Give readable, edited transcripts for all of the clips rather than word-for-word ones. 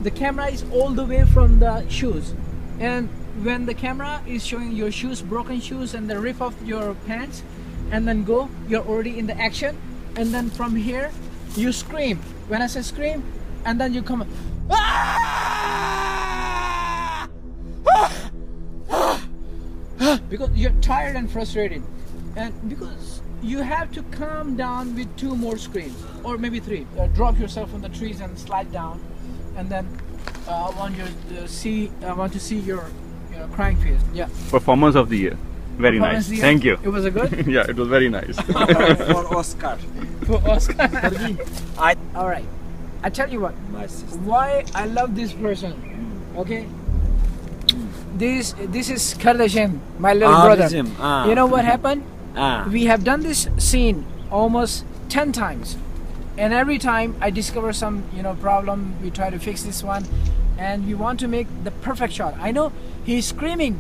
the camera is all the way from the shoes, and when the camera is showing your shoes, broken shoes, and the rip of your pants, and then go, you're already in the action, and then from here you scream. When I say scream, and then you come, "Ah! Ah! Ah!" because you're tired and frustrated, and because you have to calm down with 2 more screams or maybe 3. Drop yourself from the trees and slide down, and then I want to see your crying face. Yeah. Performance of the year. Very nice. Thank you. It was a good. Yeah, it was very nice. For Oscar. For Oscar. I All right. I tell you what. my sister. Why I love this person. Okay. This is Kardashian, my little brother. Bizim, You know what happened? Ah. We have done this scene almost 10 times, and every time I discover some problem, we try to fix this one, and we want to make the perfect shot. I know he's screaming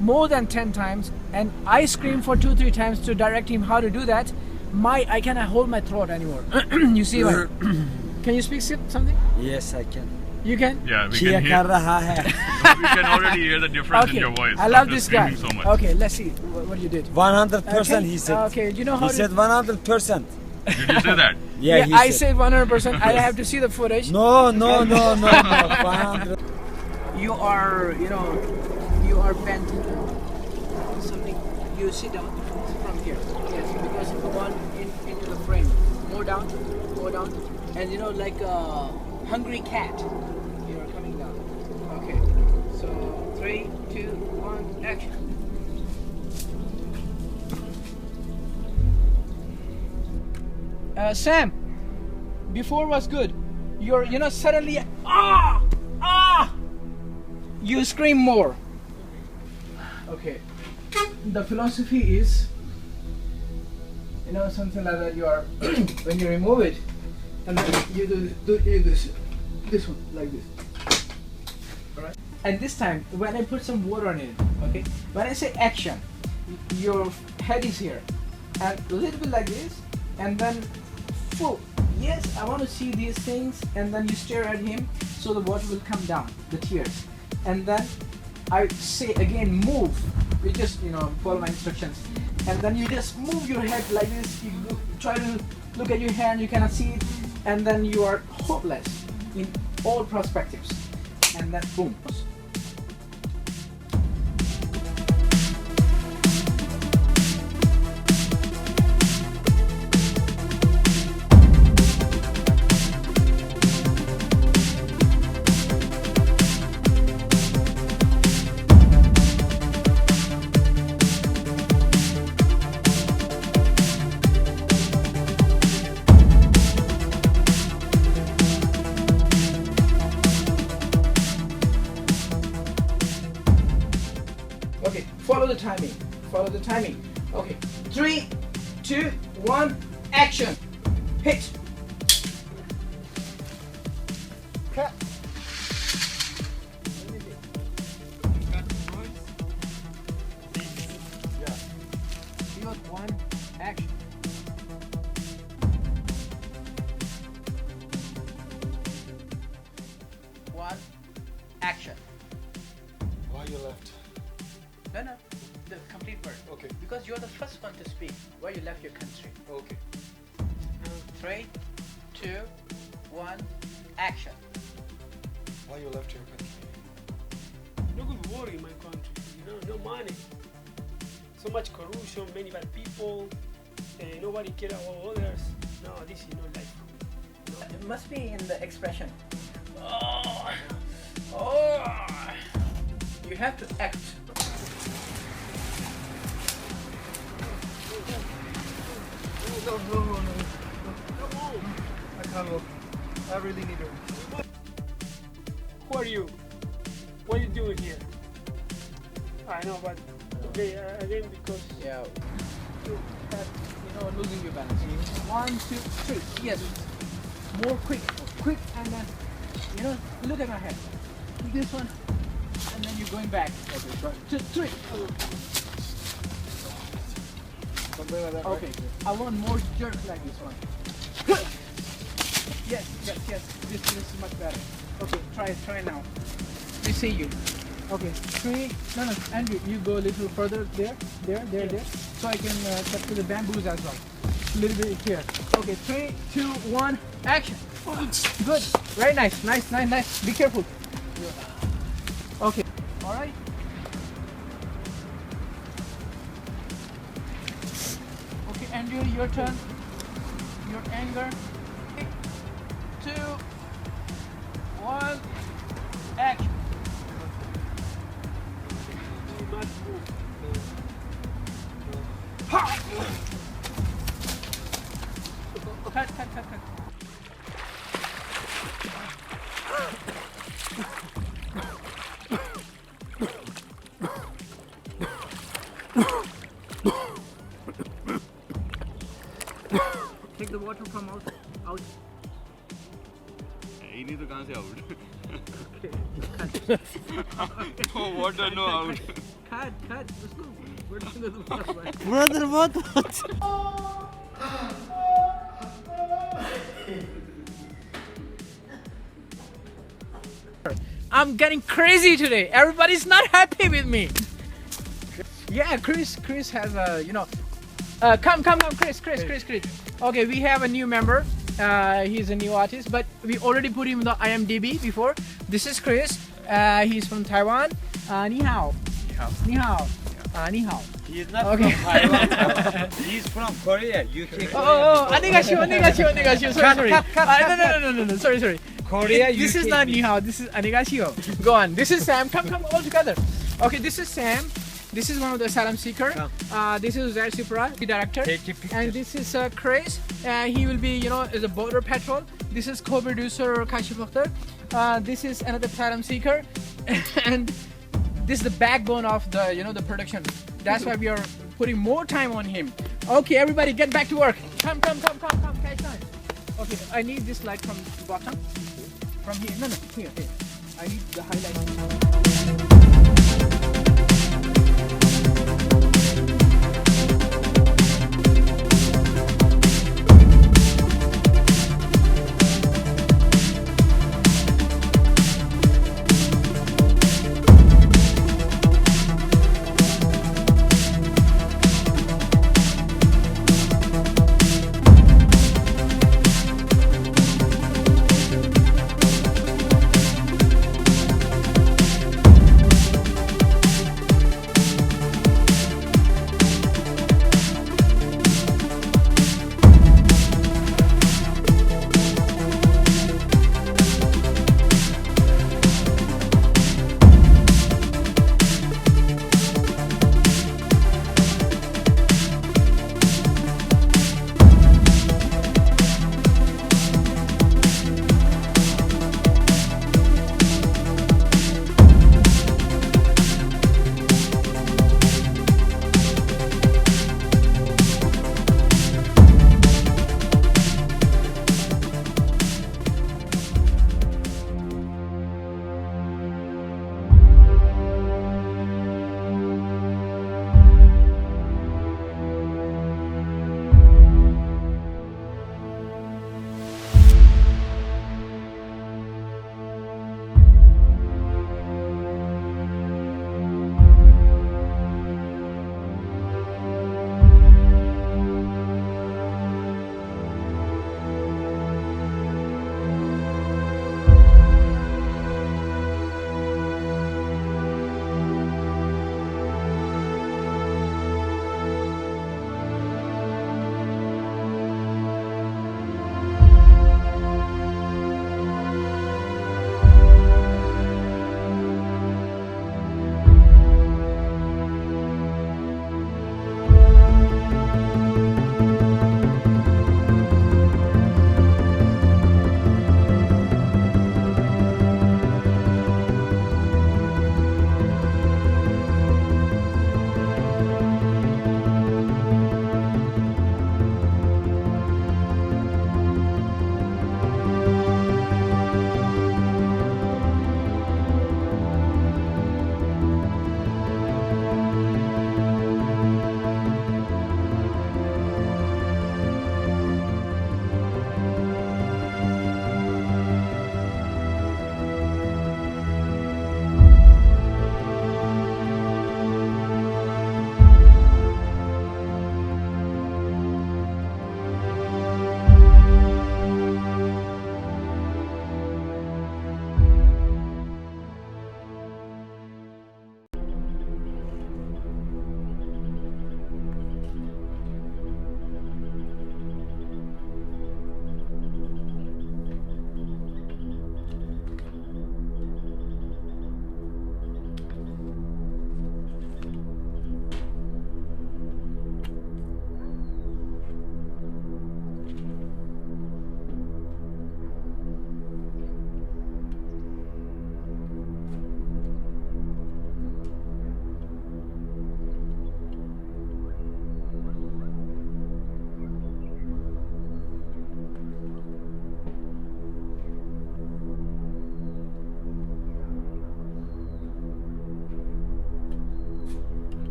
more than 10 times, and I scream for 2-3 times to direct him how to do that. I cannot hold my throat anymore. You see what? Can you speak something? Yes, I can. You can? Yeah, we Kiya can kar hear. raha hai. We can already hear the difference in your voice. I love after this guy. screaming so much. Okay, let's see what you did. 100% he said. Okay, you know how He said 100%. Did you say that? Yeah, he I said. say 100%. I have to see the footage. No. 100. You are bent something. You sit down from here. Yes, because you want into the frame. More down, and like a hungry cat. You are coming down. Okay. So 3, 2, 1, action. Sam, before was good. You're suddenly you scream more. Okay. The philosophy is something like that. You are when you remove it, and then you do this one like this. Alright? And this time when I put some water on it, okay, when I say action, your head is here and a little bit like this, and then full. Yes, I want to see these things, and then you stare at him so the water will come down, the tears. And then I say again, move. You just follow my instructions, and then you just move your head like this. You try to look at your hand, you cannot see it, and then you are hopeless in all perspectives, and then boom. Okay, follow the timing. Okay, 3, 2, 1, action. Hit. Cut. Yeah. 3, 1, action. One, action. Why you left? No, the complete word. Okay. Because you're the first one to speak why you left your country. Okay. 3, 2, 1, action. Why you left your country? No good war in my country, no money. So much corruption, many bad people, nobody care about others. No, this is not life. It must be in the expression. You have to act. No. Come on. I can't look. I really need her. Who are you? What are you doing here? I know, but okay, again because Yeah. Losing your balance. 1, 2, 3. Yes. More quick, and then look at my head. This one, and then you're going back. Okay, 2, 3. Something like that. Okay. I want more jerk like this one. Yes. This is much better. Okay, try now. We see you. Okay, 3. No, Andrew, you go a little further there. So I can cut to the bamboos as well. A little bit here. Okay, 3, 2, 1, action. Good. Very nice. Nice. Be careful. Okay. All right. Okay, Andrew, your turn. Your anger. 3, 2, 1, action. You must move. Cut. Take the water from out. You need to cancel out. No water, no out. Cut. Let's go. We're doing the water. Brother, what? I'm getting crazy today. Everybody's not happy with me. Yeah, Chris has a, come, Chris. Okay, we have a new member. He's a new artist, but we already put him in the IMDb before. This is Chris. He's from Taiwan. Ni hao. Ni hao. Ni hao. He's not Okay. from Taiwan. He's from Korea, UK. Oh, 안녕하세요. Sorry. No. Sorry. Korea, This UK. is not ni hao. This is 안녕하세요. Go on. This is Sam. Come all together. Okay, this is Sam. This is one of the Asylum seeker. This is Zair Supra, the director. Take a picture. And this is Chris. He will be, as a border patrol. This is co-producer Kashif Akhtar. This is another Asylum seeker. And this is the backbone of the, the production. That's why we are putting more time on him. Okay, everybody get back to work. Come, catch time. Okay, I need this light from the bottom. From here. No, here. I need the highlight.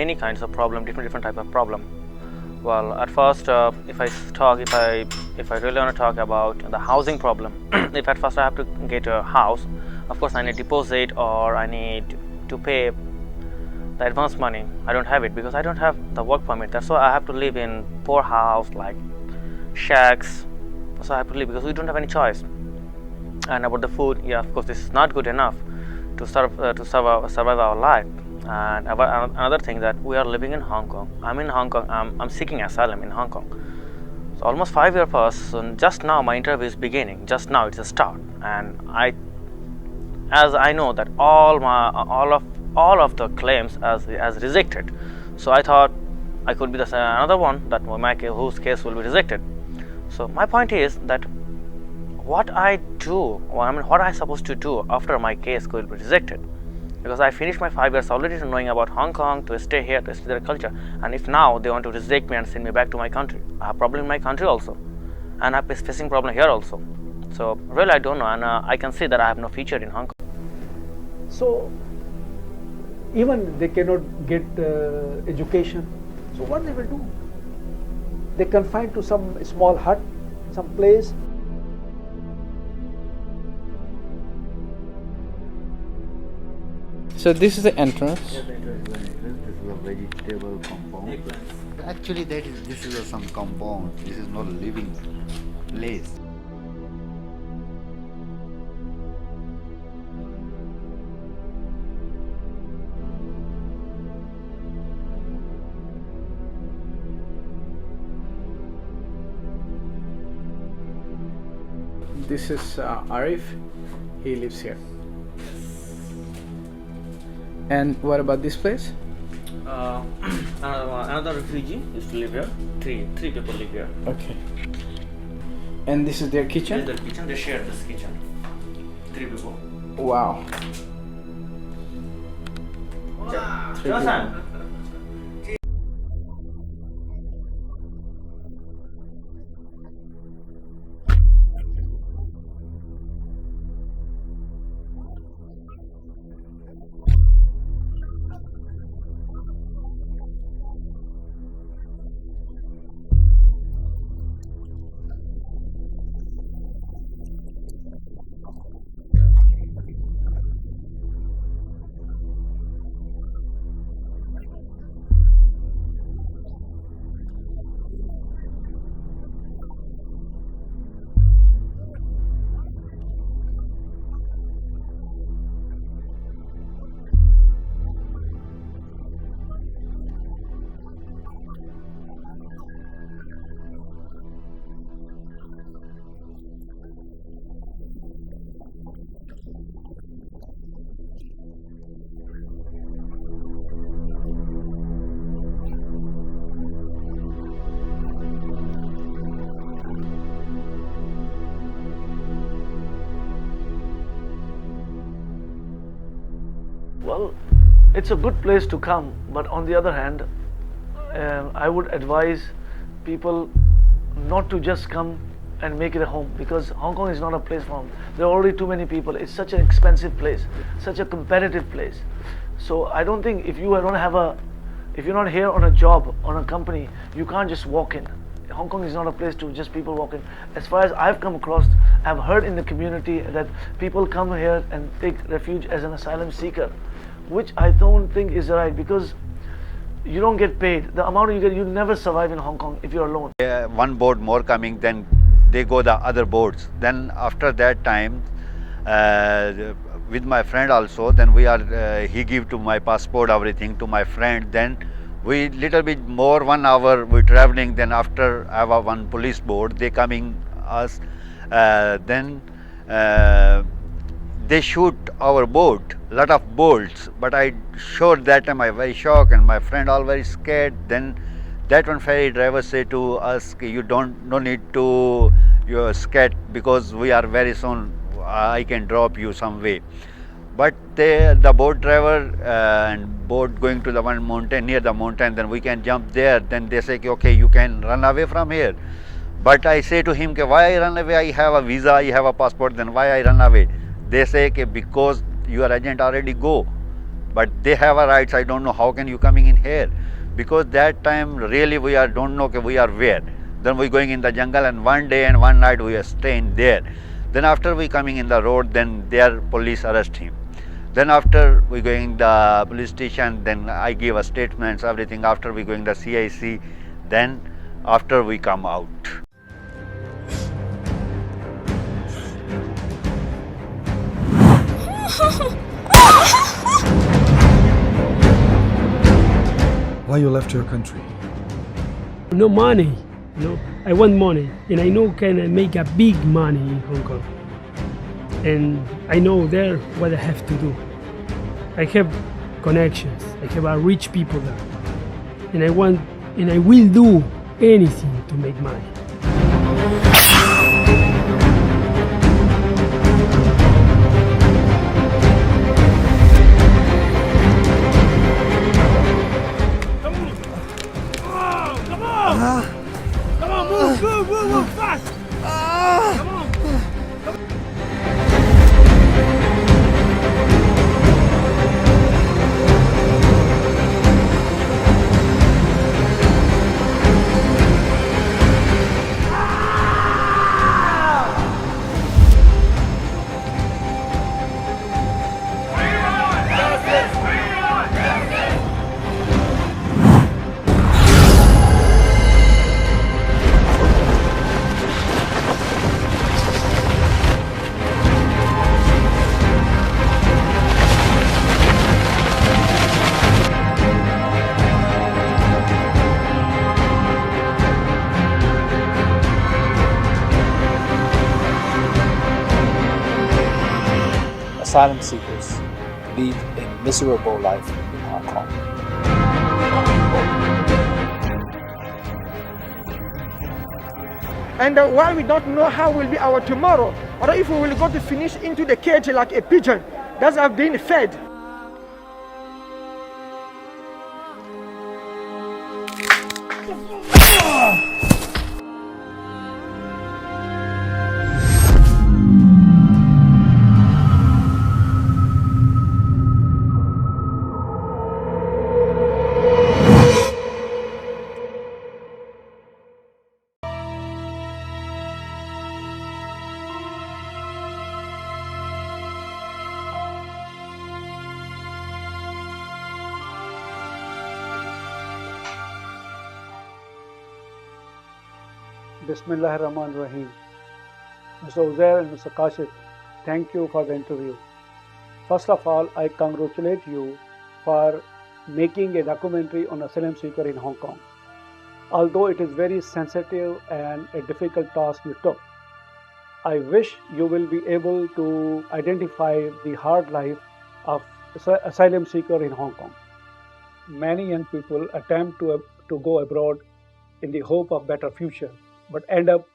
many kinds of problem, different type of problem. Well, at first, if I really want to talk about the housing problem, if at first I have to get a house, of course I need deposit or I need to pay the advance money. I don't have it because I don't have the work permit. That's why I have to live in poor house like shacks. So I have to live because we don't have any choice. And about the food, yeah, of course this is not good enough to survive our life. And another thing that we are living in Hong Kong. I'm in Hong Kong. I'm seeking asylum in Hong Kong. So almost 5 years passed. And just now my interview is beginning. Just now it's a start. And as I know that all of the claims as rejected. So I thought I could be another one that whose case will be rejected. So my point is that what I do, what I supposed to do after my case will be rejected. Because I finished my 5 years already knowing about Hong Kong, to stay here, to study their culture. And if now they want to reject me and send me back to my country, I have problem in my country also. And I'm facing problem here also. So really I don't know, and I can see that I have no future in Hong Kong. So even they cannot get education. So what they will do? They confined to some small hut, some place. So this is the entrance. This is a vegetable compound. Actually, this is some compound. This is not a living place. This is Arif. He lives here. And what about this place? Another refugee used to live here. Three people live here. Okay. And this is their kitchen? This is their kitchen. They share this kitchen. 3 people. Wow. 3 people. Well, it's a good place to come, but on the other hand, I would advise people not to just come and make it a home, because Hong Kong is not a place for home. There are already too many people. It's such an expensive place, such a competitive place. So I don't think if you're not here on a job, on a company, you can't just walk in. Hong Kong is not a place to just people walk in. As far as I've come across, I've heard in the community that people come here and take refuge as an asylum seeker, which I don't think is right, because you don't get paid. The amount you get, you'll never survive in Hong Kong if you're alone. One boat more coming, then they go the other boats. Then after that time, with my friend also, then he give to my passport, everything to my friend. Then we little bit more 1 hour we traveling. Then after I have one police boat, they coming us. Then they shoot our boat, lot of bolts. But I showed that time I very shocked, and my friend all very scared. Then that one ferry driver said to us, "You no need to you're scared, because we are very soon. I can drop you some way." But the boat driver and boat going to the one mountain, near the mountain, then we can jump there. Then they say, okay, you can run away from here. But I say to him, why I run away? I have a visa, I have a passport, then why I run away? They say, because your agent already go. but they have a rights. I don't know how can you coming in here, because that time really we are don't know okay, we are where. Then we going in the jungle, and one day and one night we are staying there. Then after we coming in the road, then their police arrest him. Then after we going the police station, then I give a statements, everything. After we going the CIC, then after we come out. Why you left your country? No money, I want money, and I know can I make a big money in Hong Kong. And I know there what I have to do. I have connections. I have a rich people there, and I will do anything to make money. Come on, move fast! Come on! Asylum seekers lead a miserable life in Hong Kong. And while we don't know how will be our tomorrow, or if we will go to finish into the cage like a pigeon that have been fed. Bismillahirrahmanirrahim. Mr. Uzair and Mr. Kashif, thank you for the interview. First of all, I congratulate you for making a documentary on asylum seeker in Hong Kong. Although it is very sensitive and a difficult task you took, I wish you will be able to identify the hard life of asylum seeker in Hong Kong. Many young people attempt to go abroad in the hope of better future, but end up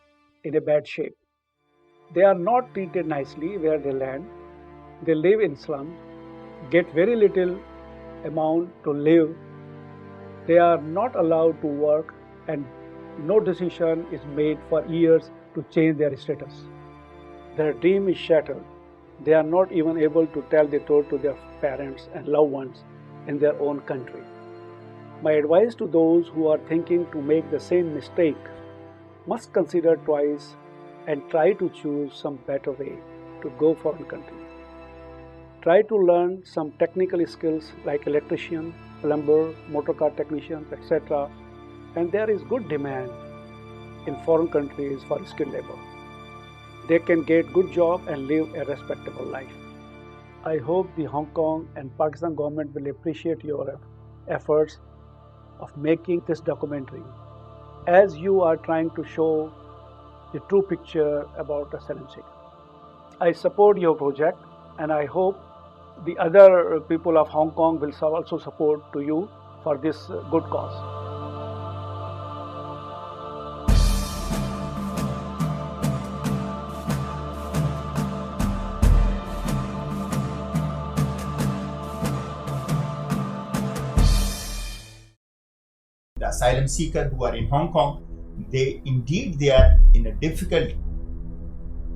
in a bad shape. They are not treated nicely where they land. They live in slums, get very little amount to live. They are not allowed to work, and no decision is made for years to change their status. Their dream is shattered. They are not even able to tell the truth to their parents and loved ones in their own country. My advice to those who are thinking to make the same mistake must consider twice and try to choose some better way to go foreign country. Try to learn some technical skills like electrician, plumber, motor car technicians, etc. And there is good demand in foreign countries for skilled labor. They can get good job and live a respectable life. I hope the Hong Kong and Pakistan government will appreciate your efforts of making this documentary, as you are trying to show the true picture about asylum seeker. I support your project, and I hope the other people of Hong Kong will also support to you for this good cause. The asylum seekers who are in Hong Kong, they are in a difficult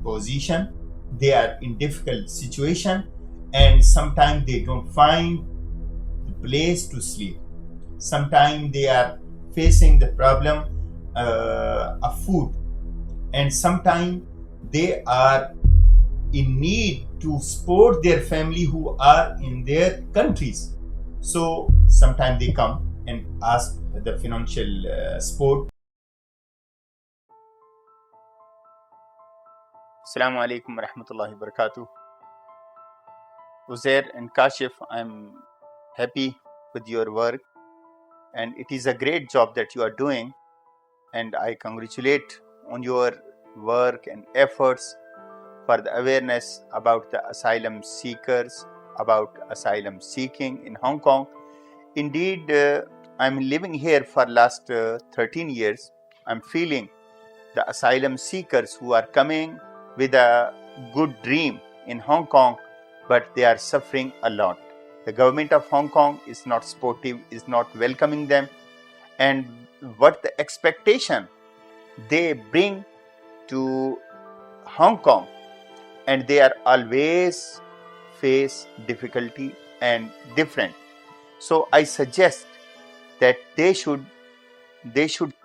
position. They are in difficult situation, and sometimes they don't find place to sleep. Sometimes they are facing the problem of food, and sometimes they are in need to support their family who are in their countries. So sometimes they come and ask the financial support. Assalamu alaikum wa rahmatullahi wa barakatuh. Uzair and Kashif, I'm happy with your work, and it is a great job that you are doing, and I congratulate on your work and efforts for the awareness about the asylum seekers, about asylum seeking in Hong Kong. Indeed, I'm living here for last 13 years. I'm feeling the asylum seekers who are coming with a good dream in Hong Kong, but they are suffering a lot. The government of Hong Kong is not supportive, is not welcoming them, and what the expectation they bring to Hong Kong, and they are always face difficulty and different. So I suggest that they should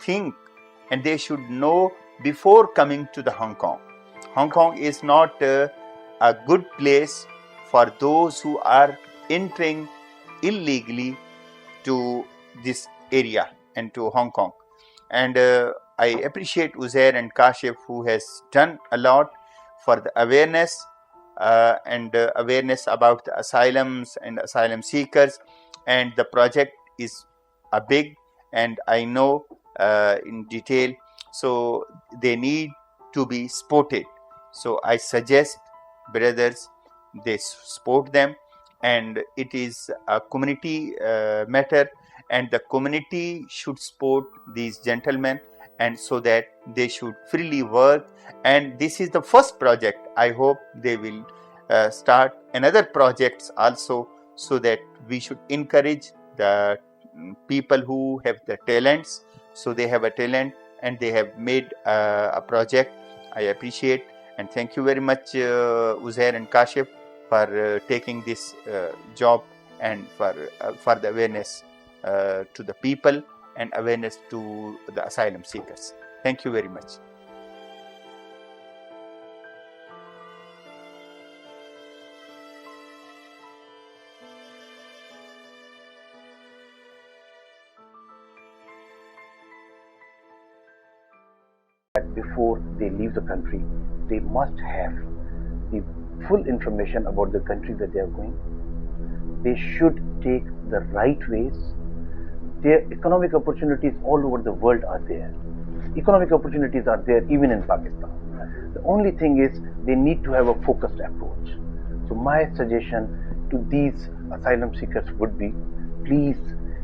think and they should know before coming to the Hong Kong. Hong Kong is not a good place for those who are entering illegally to this area and to Hong Kong. And I appreciate Uzair and Kashif, who has done a lot for the awareness and awareness about the asylums and asylum seekers. And the project is a big, and I know in detail, so they need to be supported. So I suggest, brothers, they support them, and it is a community matter, and the community should support these gentlemen, and so that they should freely work. And this is the first project. I hope they will start another projects also, so that we should encourage the people who have the talents. So they have a talent and they have made a project. I appreciate and thank you very much, Uzair and Kashif, for taking this job and for the awareness to the people and awareness to the asylum seekers. Thank you very much. That before they leave the country, they must have the full information about the country that they are going. They should take the right ways. Their economic opportunities all over the world are there. Economic opportunities are there even in Pakistan. The only thing is they need to have a focused approach. So my suggestion to these asylum seekers would be, please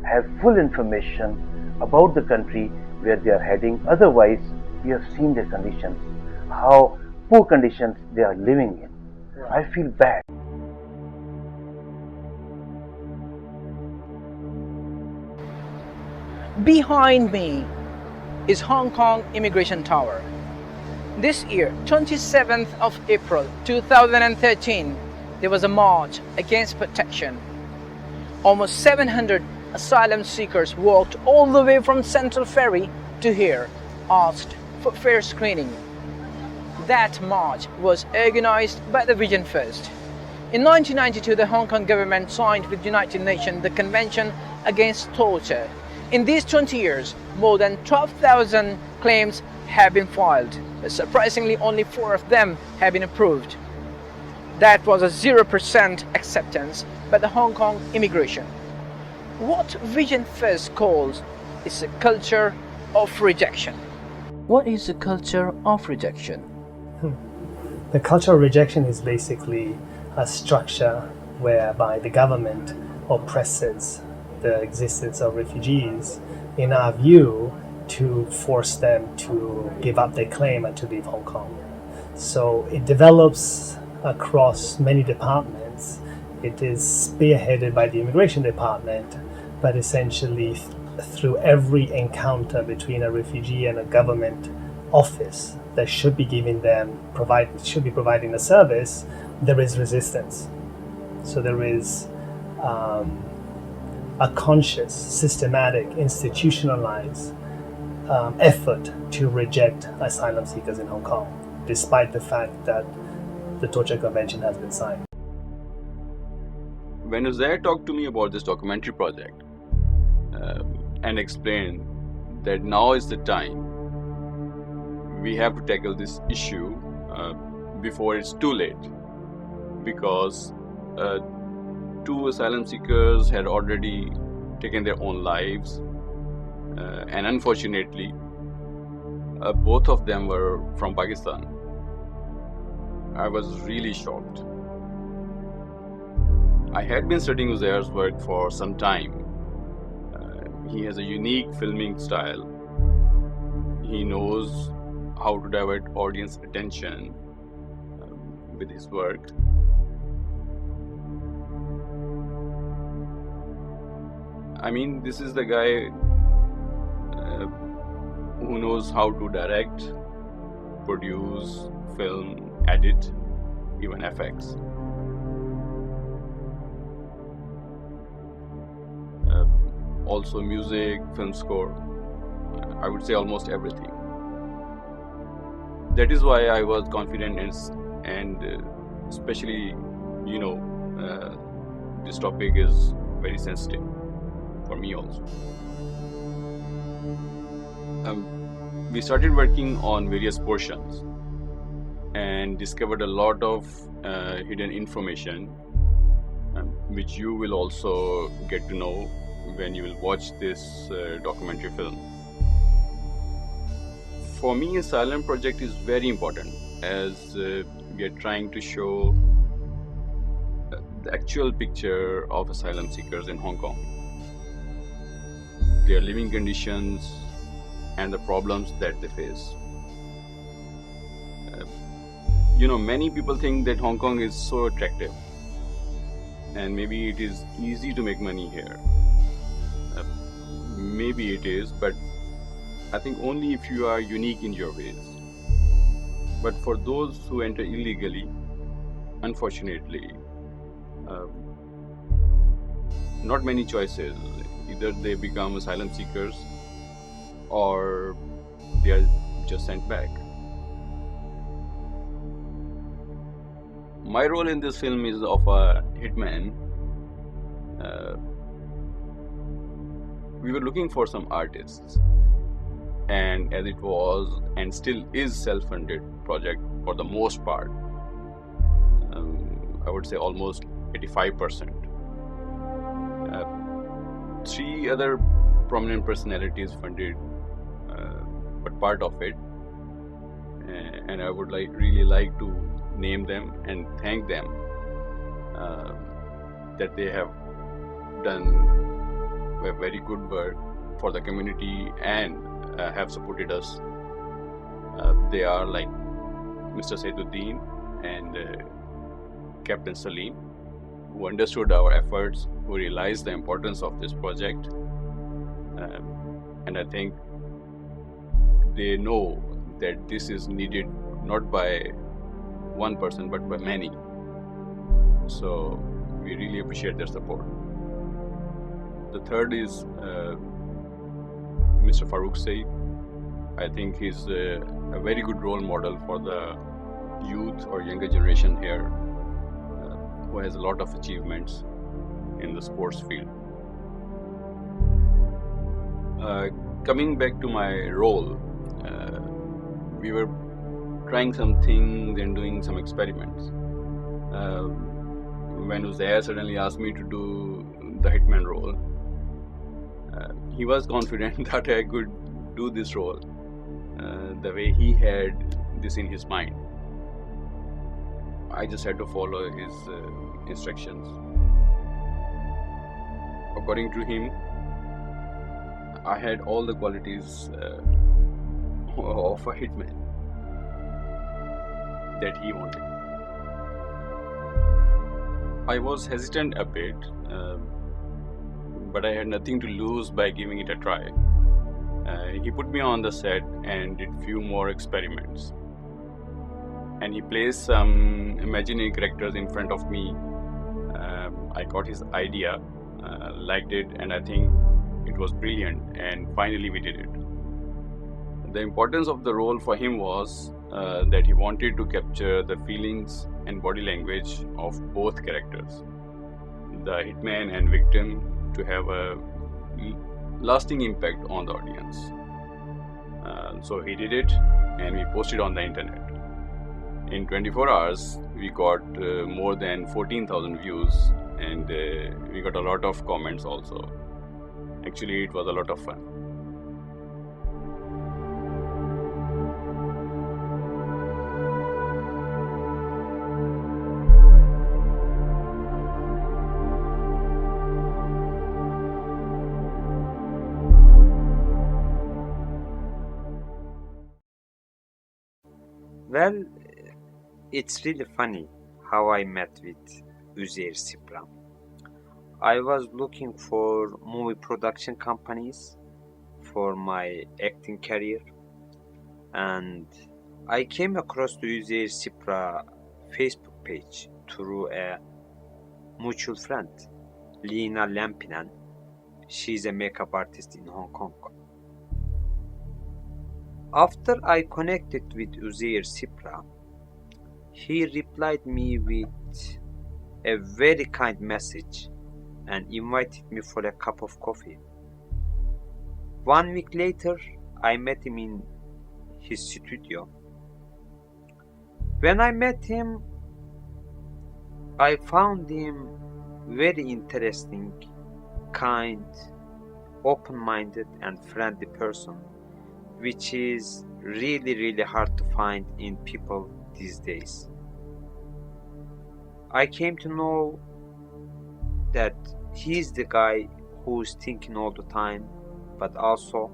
have full information about the country where they are heading. Otherwise, we have seen their conditions, how poor conditions they are living in. I feel bad. Behind me is Hong Kong Immigration Tower. This year, 27th of April 2013, there was a march against protection. Almost 700 asylum seekers walked all the way from Central Ferry to here, asked for fair screening. That march was organized by the Vision First. In 1992, the Hong Kong government signed with United Nations the Convention Against Torture. In these 20 years, more than 12,000 claims have been filed, but surprisingly only 4 of them have been approved. That was a 0% acceptance by the Hong Kong immigration. What Vision First calls is a culture of rejection. What is a culture of rejection? The culture of rejection is basically a structure whereby the government oppresses the existence of refugees, in our view, to force them to give up their claim and to leave Hong Kong. So it develops across many departments. It is spearheaded by the immigration department, but essentially through every encounter between a refugee and a government office that should be providing a service, there is resistance. So there is a conscious, systematic, institutionalized effort to reject asylum seekers in Hong Kong, despite the fact that the Torture Convention has been signed. When Uzair talked to me about this documentary project and explained that now is the time, we have to tackle this issue before it's too late, because 2 asylum seekers had already taken their own lives, and unfortunately both of them were from Pakistan. I was really shocked. I had been studying Uzair's work for some time. He has a unique filming style. He knows how to divert audience attention with his work. I mean, this is the guy who knows how to direct, produce, film, edit, even FX. Also music, film score, I would say almost everything. That is why I was confident and especially, this topic is very sensitive for me also. We started working on various portions and discovered a lot of hidden information, which you will also get to know when you will watch this documentary film. For me, Asylum project is very important, as we are trying to show the actual picture of asylum seekers in Hong Kong, their living conditions and the problems that they face. Many people think that Hong Kong is so attractive and maybe it is easy to make money here. Maybe it is, but I think only if you are unique in your ways. But for those who enter illegally, unfortunately, not many choices. Either they become asylum seekers or they are just sent back. My role in this film is of a hitman. We were looking for some artists, and as it was and still is self-funded project for the most part, I would say almost 85%. 3 other prominent personalities funded but part of it, and I would really like to name them and thank them that they have done a very good work for the community and have supported us. They are like Mr. Saiduddin and Captain Salim, who understood our efforts, who realized the importance of this project, and I think they know that this is needed not by one person but by many. So we really appreciate their support. The third is Mr. Farooq Said. I think he's a very good role model for the youth or younger generation here, who has a lot of achievements in the sports field. Coming back to my role, we were trying some things and doing some experiments. When Uzair suddenly asked me to do the hitman role, he was confident that I could do this role the way he had this in his mind. I just had to follow his instructions. According to him, I had all the qualities of a hitman that he wanted. I was hesitant a bit, but I had nothing to lose by giving it a try. He put me on the set and did few more experiments. And he placed some imaginary characters in front of me. I got his idea liked it, and I think it was brilliant, and finally we did it. The importance of the role for him was that he wanted to capture the feelings and body language of both characters, the hitman and victim, to have a lasting impact on the audience. So he did it, and we posted on the internet. In 24 hours, we got more than 14,000 views, and we got a lot of comments also. Actually, it was a lot of fun. Well, it's really funny how I met with Uzair Sipram. I was looking for movie production companies for my acting career, and I came across the Uzair Sipra Facebook page through a mutual friend, Lina Lampinan. She's a makeup artist in Hong Kong. After I connected with Uzair Sipra, he replied me with a very kind message and invited me for a cup of coffee. 1 week later, I met him in his studio. When I met him, I found him very interesting, kind, open-minded and friendly person, which is really hard to find in people these days. I came to know that he's the guy who's thinking all the time, but also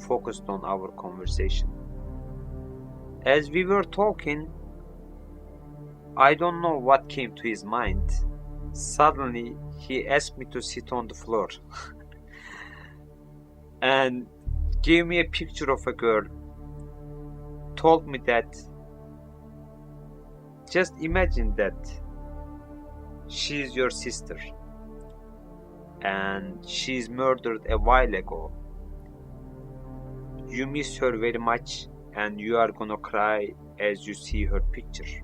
focused on our conversation. As we were talking, I don't know what came to his mind. Suddenly, he asked me to sit on the floor and gave me a picture of a girl, told me that just imagine that she's your sister and she's murdered a while ago. You miss her very much and you are gonna cry as you see her picture.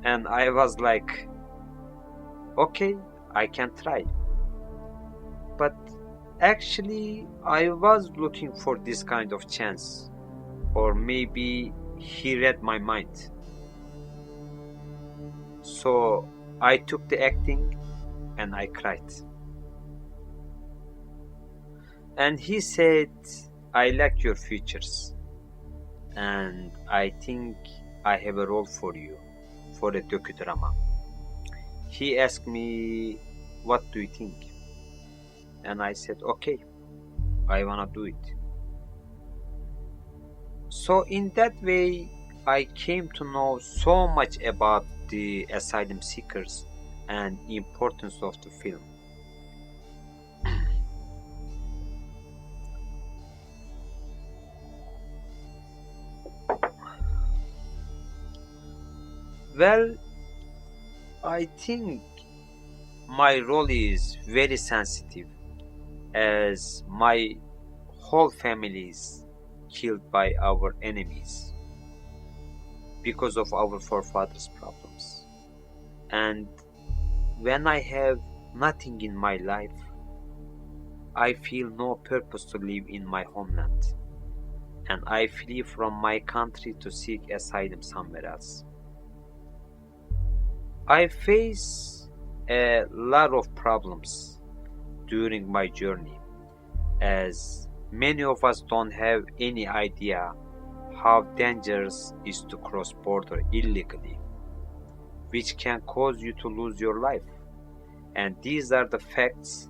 And I was like, okay, I can try. But actually, I was looking for this kind of chance. Or maybe he read my mind. So I took the acting and I cried. And he said, I like your features. And I think I have a role for you, for a docudrama. He asked me, what do you think? And I said, okay, I wanna do it. So in that way, I came to know so much about the asylum seekers and the importance of the film. Well, I think my role is very sensitive, as my whole family is killed by our enemies because of our forefathers' problems. And when I have nothing in my life, I feel no purpose to live in my homeland, and I flee from my country to seek asylum somewhere else. I face a lot of problems during my journey, as many of us don't have any idea how dangerous it is to cross border illegally, which can cause you to lose your life. And these are the facts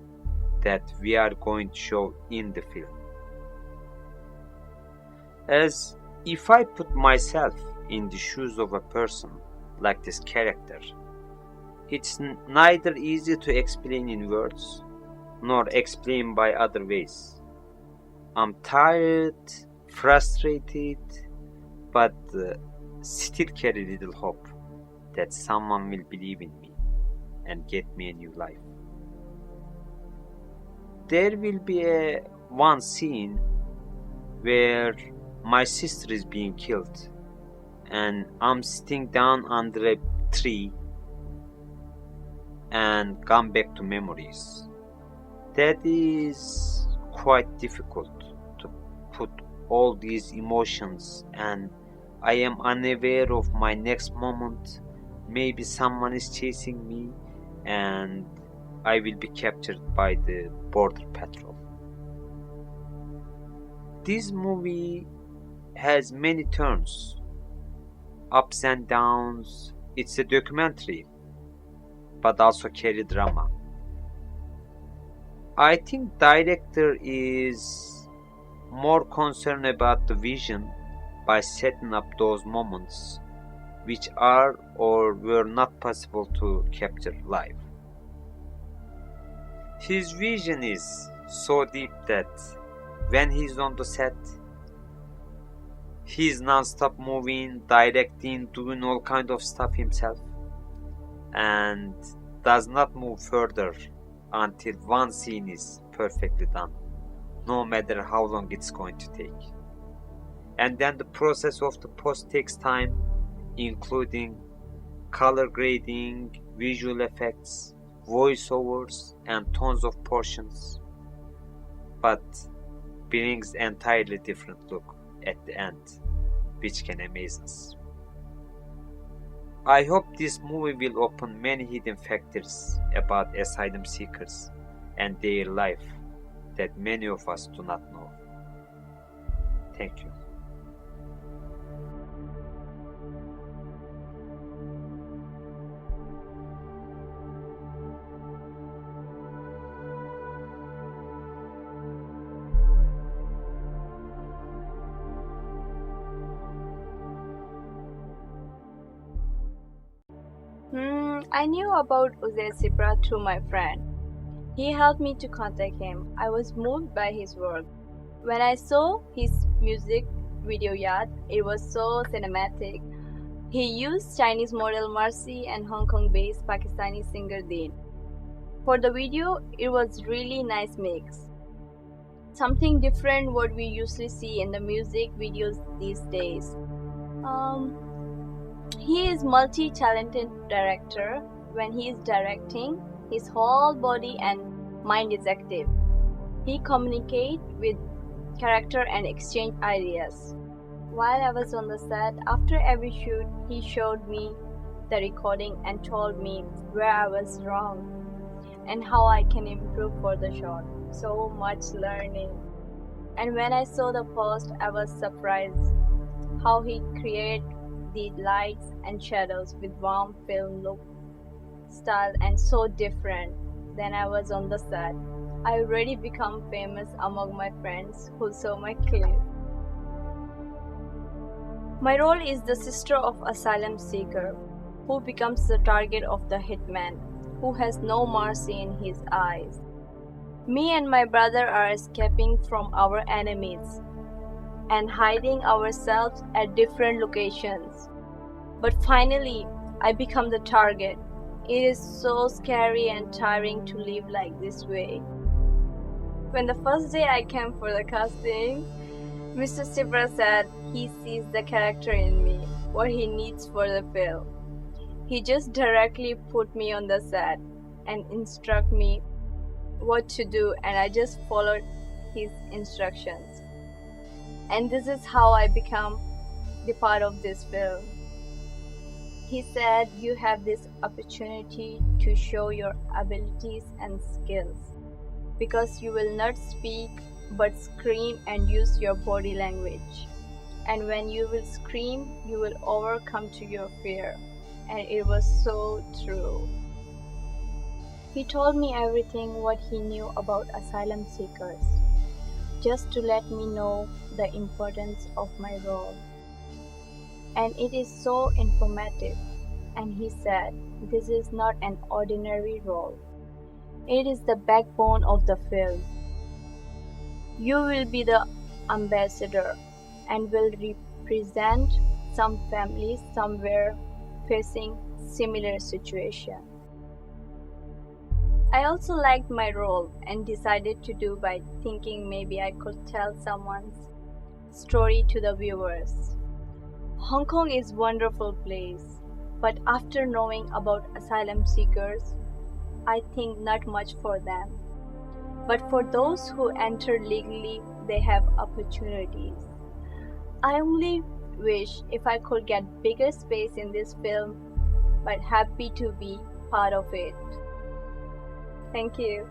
that we are going to show in the film. As if I put myself in the shoes of a person like this character, it's neither easy to explain in words nor explain by other ways. I'm tired, frustrated, but still carry little hope that someone will believe in me and get me a new life. there will be a one scene where my sister is being killed and I'm sitting down under a tree and come back to memories. That is quite difficult to put all these emotions, and I am unaware of my next moment. Maybe someone is chasing me and I will be captured by the border patrol. This movie has many turns, ups and downs. It's a documentary, but also carry drama. I think director is more concerned about the vision by setting up those moments which are or were not possible to capture live. His vision is so deep that when he's on the set, he's non-stop moving, directing, doing all kind of stuff himself, and does not move further until one scene is perfectly done, no matter how long it's going to take. And then the process of the post takes time, including color grading, visual effects, voiceovers, and tons of portions, but brings entirely different look at the end, which can amaze us. I hope this movie will open many hidden factors about asylum seekers and their life that many of us do not know. Thank you. I knew about Uday Sipra through my friend. He helped me to contact him. I was moved by his work. When I saw his music video yard, it was so cinematic. He used Chinese model Marcy and Hong Kong-based Pakistani singer Dean. For the video, it was really nice mix. Something different what we usually see in the music videos these days. He is multi-talented director. When he is directing, his whole body and mind is active. He communicates with character and exchange ideas. While I was on the set, after every shoot, he showed me the recording and told me where I was wrong and how I can improve for the shot. So much learning. And when I saw the post, I was surprised how he created the lights and shadows with warm film look, style, and so different than I was on the set. I already become famous among my friends who saw my clip. My role is the sister of asylum seeker who becomes the target of the hitman who has no mercy in his eyes. Me and my brother are escaping from our enemies and hiding ourselves at different locations. But finally, I become the target. It is so scary and tiring to live like this way. When the first day I came for the casting, Mr. Sipra said he sees the character in me, what he needs for the film. He just directly put me on the set and instruct me what to do, and I just followed his instructions. And this is how I become the part of this film. He said you have this opportunity to show your abilities and skills because you will not speak but scream and use your body language. And when you will scream, you will overcome to your fear. And it was so true. He told me everything what he knew about asylum seekers, just to let me know the importance of my role. And it is so informative. And he said, this is not an ordinary role. It is the backbone of the film. You will be the ambassador and will represent some families somewhere facing similar situation. I also liked my role and decided to do by thinking maybe I could tell someone's story to the viewers. Hong Kong is a wonderful place, but after knowing about asylum seekers, I think not much for them. But for those who enter legally, they have opportunities. I only wish if I could get bigger space in this film, but happy to be part of it. Thank you.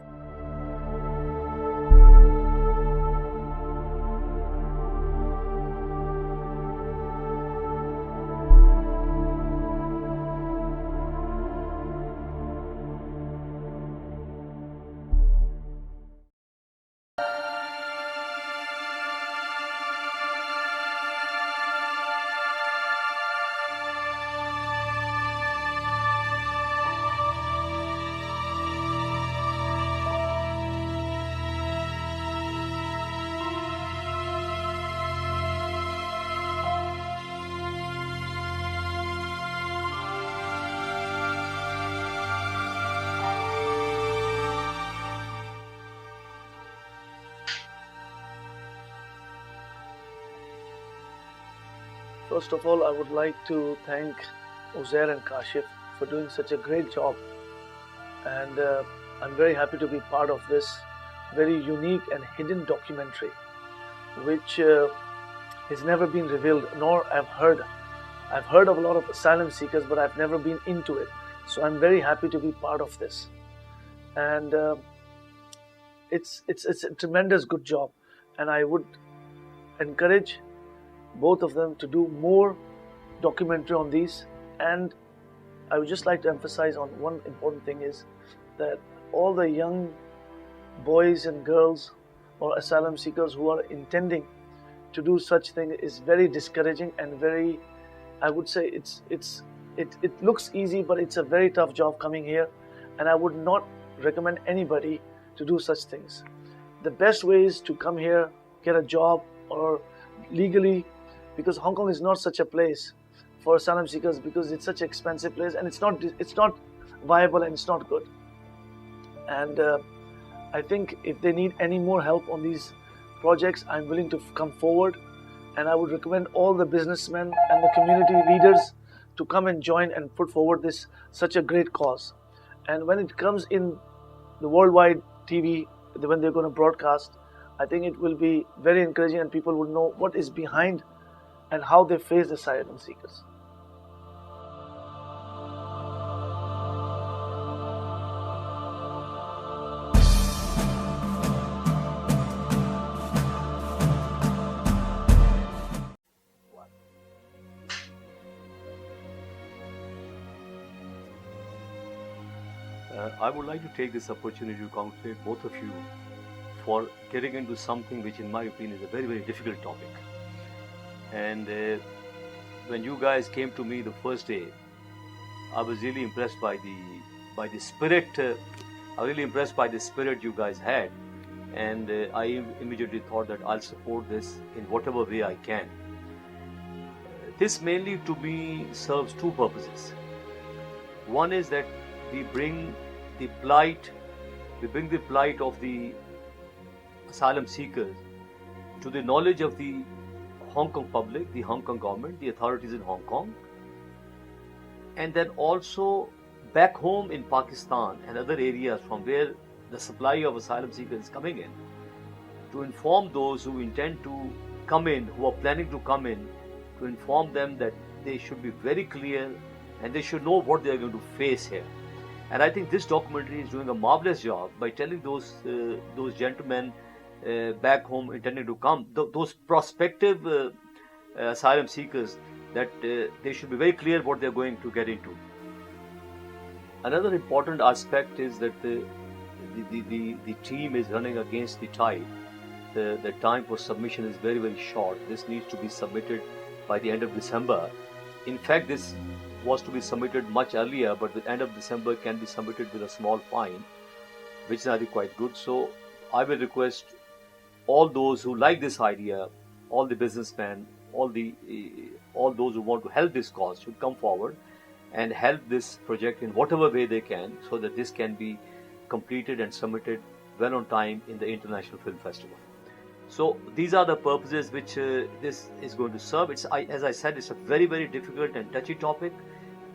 First of all, I would like to thank Uzair and Kashif for doing such a great job. And I'm very happy to be part of this very unique and hidden documentary, which has never been revealed, nor I've heard. I've heard of a lot of asylum seekers, but I've never been into it. So I'm very happy to be part of this. And it's a tremendous good job. And I would encourage both of them to do more documentary on these. And I would just like to emphasize on one important thing is that all the young boys and girls or asylum seekers who are intending to do such thing is very discouraging and very, I would say it looks easy, but it's a very tough job coming here, and I would not recommend anybody to do such things. The best way is to come here, get a job or legally, because Hong Kong is not such a place for asylum seekers because it's such an expensive place and it's not viable and it's not good. And I think if they need any more help on these projects, I'm willing to come forward, and I would recommend all the businessmen and the community leaders to come and join and put forward this such a great cause. And when it comes in the worldwide TV, when they're going to broadcast, I think it will be very encouraging and people will know what is behind and how they face the asylum seekers. I would like to take this opportunity to congratulate both of you for getting into something which in my opinion is a very, very difficult topic. And when you guys came to me the first day, I was really impressed by the spirit. I was really impressed by the spirit you guys had, and I immediately thought that I'll support this in whatever way I can. This mainly to me serves two purposes. One is that we bring the plight of the asylum seekers to the knowledge of the Hong Kong public, the Hong Kong government, the authorities in Hong Kong, and then also back home in Pakistan and other areas from where the supply of asylum seekers is coming in, to inform those who intend to come in, who are planning to come in, to inform them that they should be very clear and they should know what they are going to face here. And I think this documentary is doing a marvelous job by telling those gentlemen back home intending to come, those prospective asylum seekers, that they should be very clear what they're going to get into. Another important aspect is that the team is running against the tide. The time for submission is very, very short. This needs to be submitted by the end of December. In fact, this was to be submitted much earlier, but the end of December can be submitted with a small fine, which is actually quite good. So I will request all those who like this idea, all the businessmen, all those who want to help this cause should come forward and help this project in whatever way they can, so that this can be completed and submitted well on time in the International Film Festival. So these are the purposes which this is going to serve. As I said, it's a very, very difficult and touchy topic.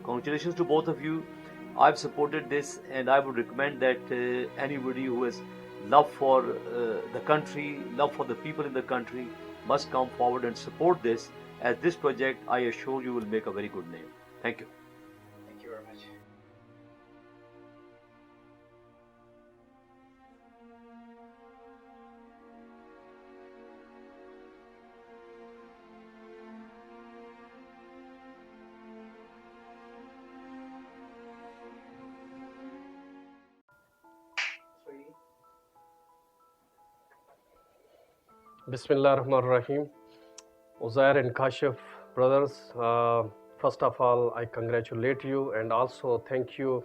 Congratulations to both of you. I've supported this, and I would recommend that anybody who has love for the country, love for the people in the country, must come forward and support this, as this project, I assure you, will make a very good name. Thank you. Thank you very much. Bismillah ar-Rahman ar-Rahim. Uzair and Kashif brothers, first of all, I congratulate you and also thank you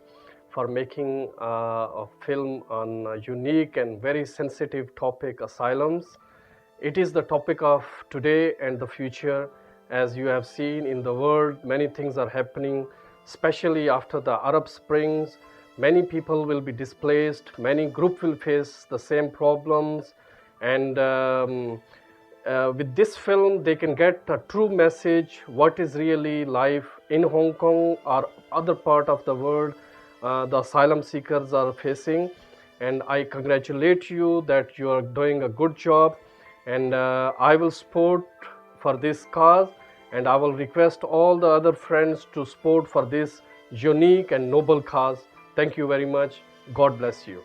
for making a film on a unique and very sensitive topic, asylums. It is the topic of today and the future. As you have seen in the world, many things are happening, especially after the Arab Springs. Many people will be displaced, many groups will face the same problems, and with this film they can get a true message what is really life in Hong Kong or other part of the world the asylum seekers are facing. And I congratulate you that you are doing a good job, and I will support for this cause, and I will request all the other friends to support for this unique and noble cause. Thank you very much. God bless you.